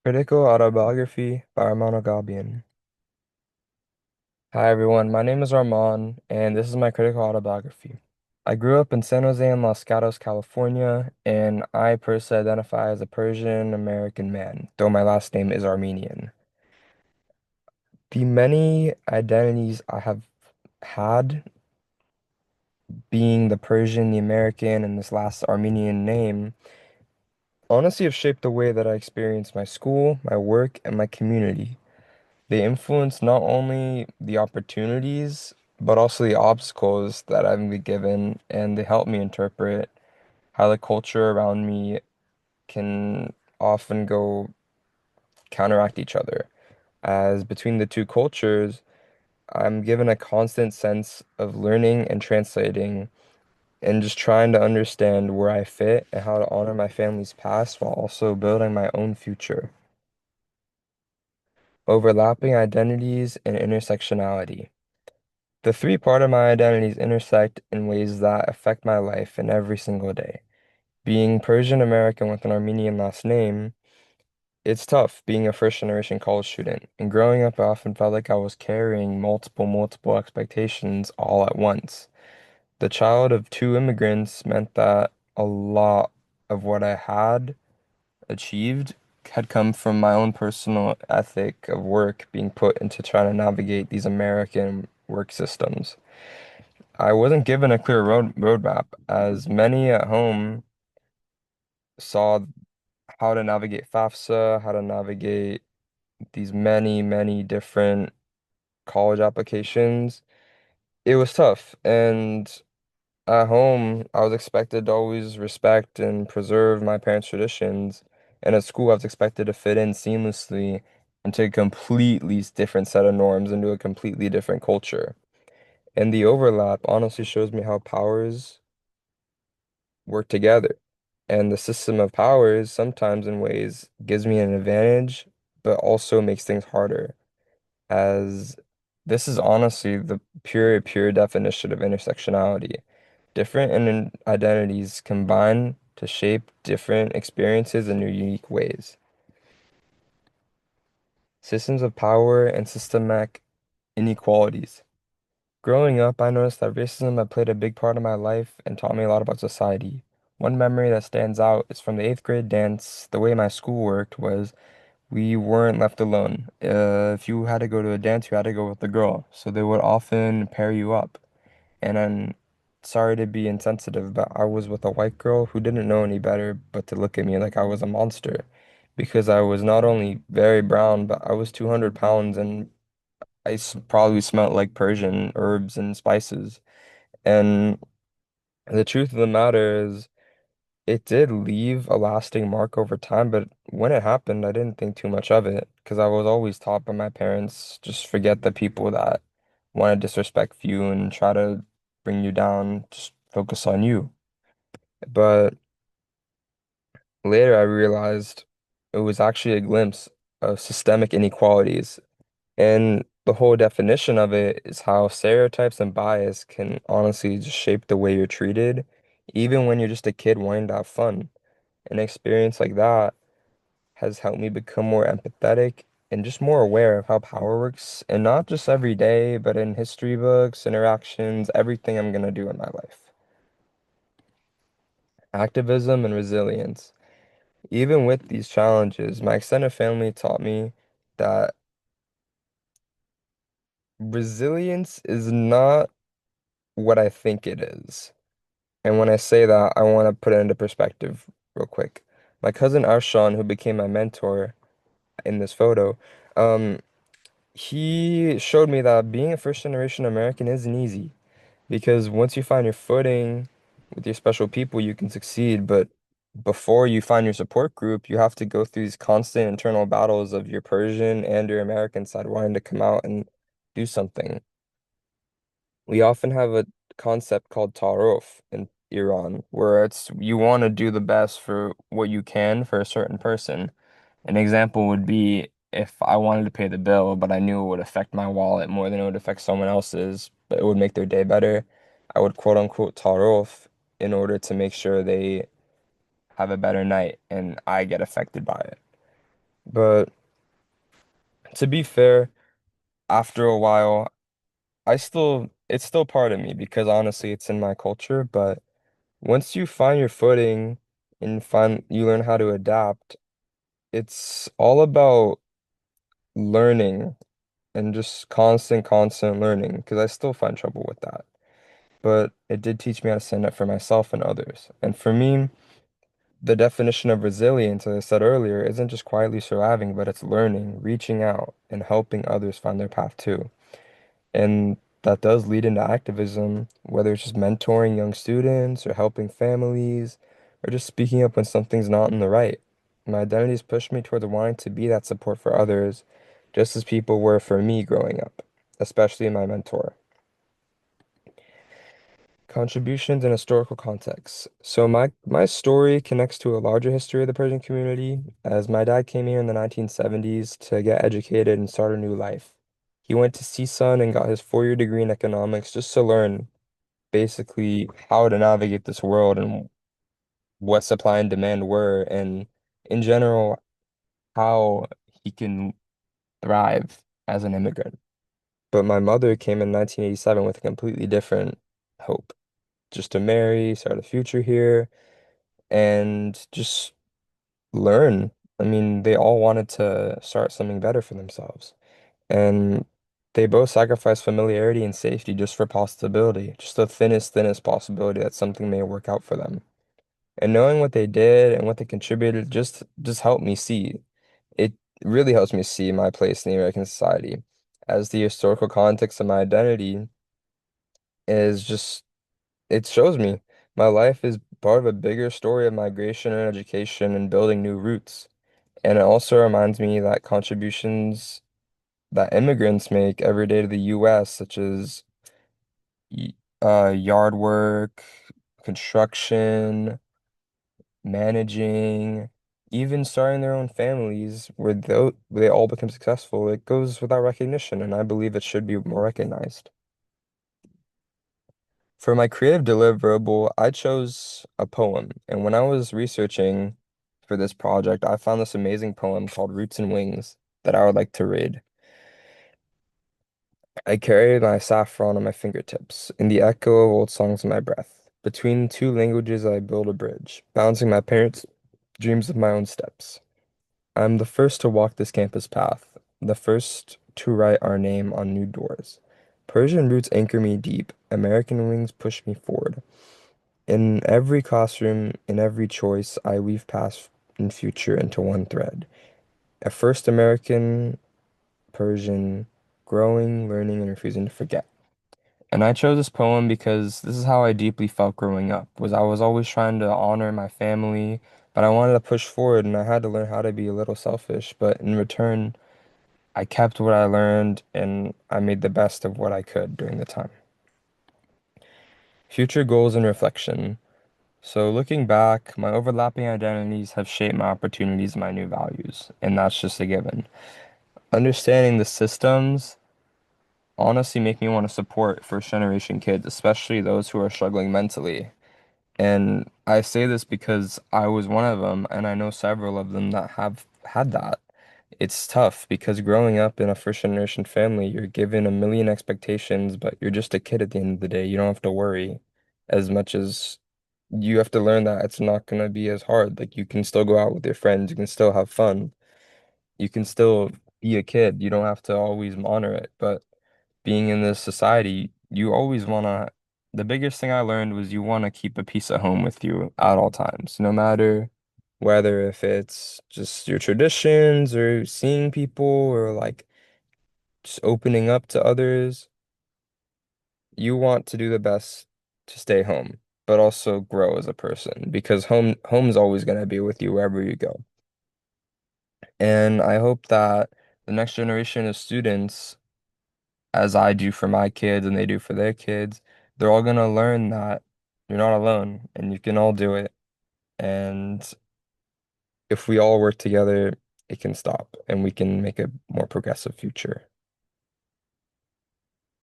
Critical Autobiography by Armando Gabian. Hi everyone, my name is Armand, and this is my critical autobiography. I grew up in San Jose and Los Gatos, California, and I personally identify as a Persian American man, though my last name is Armenian. The many identities I have had, being the Persian, the American, and this last Armenian name, honestly have shaped the way that I experience my school, my work, and my community. They influence not only the opportunities, but also the obstacles that I've been given, and they help me interpret how the culture around me can often go counteract each other. As between the two cultures, I'm given a constant sense of learning and translating and just trying to understand where I fit and how to honor my family's past while also building my own future. Overlapping identities and intersectionality. The three part of my identities intersect in ways that affect my life in every single day. Being Persian American with an Armenian last name, it's tough being a first generation college student. And growing up, I often felt like I was carrying multiple expectations all at once. The child of two immigrants meant that a lot of what I had achieved had come from my own personal ethic of work being put into trying to navigate these American work systems. I wasn't given a clear roadmap, as many at home saw how to navigate FAFSA, how to navigate these many different college applications. It was tough, and at home, I was expected to always respect and preserve my parents' traditions, and at school, I was expected to fit in seamlessly into a completely different set of norms, into a completely different culture. And the overlap honestly shows me how powers work together. And the system of powers sometimes in ways gives me an advantage, but also makes things harder, as this is honestly the pure definition of intersectionality. Different identities combine to shape different experiences in unique ways. Systems of power and systemic inequalities. Growing up, I noticed that racism had played a big part of my life and taught me a lot about society. One memory that stands out is from the eighth grade dance. The way my school worked was we weren't left alone. If you had to go to a dance, you had to go with the girl. So they would often pair you up. And then, sorry to be insensitive, but I was with a white girl who didn't know any better but to look at me like I was a monster. Because I was not only very brown, but I was 200 pounds and probably smelled like Persian herbs and spices. And the truth of the matter is, it did leave a lasting mark over time, but when it happened, I didn't think too much of it because I was always taught by my parents, just forget the people that want to disrespect you and try to bring you down, just focus on you. But later I realized it was actually a glimpse of systemic inequalities. And the whole definition of it is how stereotypes and bias can honestly just shape the way you're treated, even when you're just a kid wanting to have fun. An experience like that has helped me become more empathetic and just more aware of how power works, and not just every day, but in history books, interactions, everything I'm gonna do in my life. Activism and resilience. Even with these challenges, my extended family taught me that resilience is not what I think it is. And when I say that, I want to put it into perspective real quick. My cousin Arshan, who became my mentor in this photo, um, he showed me that being a first generation American isn't easy because once you find your footing with your special people, you can succeed. But before you find your support group, you have to go through these constant internal battles of your Persian and your American side wanting to come out and do something. We often have a concept called ta'aruf in Iran, where it's you want to do the best for what you can for a certain person. An example would be if I wanted to pay the bill, but I knew it would affect my wallet more than it would affect someone else's, but it would make their day better. I would quote unquote ta'aruf in order to make sure they have a better night and I get affected by it. But to be fair, after a while, it's still part of me because honestly, it's in my culture. But once you find your footing and you learn how to adapt, it's all about learning and just constant learning because I still find trouble with that. But it did teach me how to stand up for myself and others. And for me, the definition of resilience, as I said earlier, isn't just quietly surviving, but it's learning, reaching out, and helping others find their path too. And that does lead into activism, whether it's just mentoring young students or helping families or just speaking up when something's not in the right. My identities pushed me towards wanting to be that support for others, just as people were for me growing up, especially my mentor. Contributions and historical context. So my story connects to a larger history of the Persian community, as my dad came here in the 1970s to get educated and start a new life. He went to CSUN and got his 4-year degree in economics just to learn basically how to navigate this world and what supply and demand were, and in general, how he can thrive as an immigrant. But my mother came in 1987 with a completely different hope, just to marry, start a future here, and just learn. I mean, they all wanted to start something better for themselves. And they both sacrificed familiarity and safety just for possibility, just the thinnest possibility that something may work out for them. And knowing what they did and what they contributed just helped me see. It really helps me see my place in the American society, as the historical context of my identity is just it shows me my life is part of a bigger story of migration and education and building new roots. And it also reminds me that contributions that immigrants make every day to the US, such as yard work, construction, managing, even starting their own families, where they all become successful, it goes without recognition, and I believe it should be more recognized. For my creative deliverable, I chose a poem, and when I was researching for this project, I found this amazing poem called Roots and Wings that I would like to read. I carry my saffron on my fingertips, in the echo of old songs in my breath. Between two languages, I build a bridge, bouncing my parents' dreams with my own steps. I'm the first to walk this campus path, the first to write our name on new doors. Persian roots anchor me deep, American wings push me forward. In every classroom, in every choice, I weave past and future into one thread. A first American, Persian, growing, learning, and refusing to forget. And I chose this poem because this is how I deeply felt growing up, was I was always trying to honor my family, but I wanted to push forward and I had to learn how to be a little selfish, but in return, I kept what I learned and I made the best of what I could during the time. Future goals and reflection. So looking back, my overlapping identities have shaped my opportunities and my new values, and that's just a given. Understanding the systems honestly make me want to support first generation kids, especially those who are struggling mentally. And I say this because I was one of them, and I know several of them that have had that. It's tough because growing up in a first generation family, you're given a million expectations, but you're just a kid at the end of the day. You don't have to worry as much as you have to learn that it's not going to be as hard. Like you can still go out with your friends, you can still have fun, you can still be a kid. You don't have to always monitor it. But being in this society, you always want to, the biggest thing I learned was you want to keep a piece of home with you at all times, no matter whether if it's just your traditions or seeing people or like just opening up to others. You want to do the best to stay home, but also grow as a person because home's always going to be with you wherever you go. And I hope that the next generation of students, as I do for my kids and they do for their kids, they're all going to learn that you're not alone and you can all do it. And if we all work together, it can stop and we can make a more progressive future.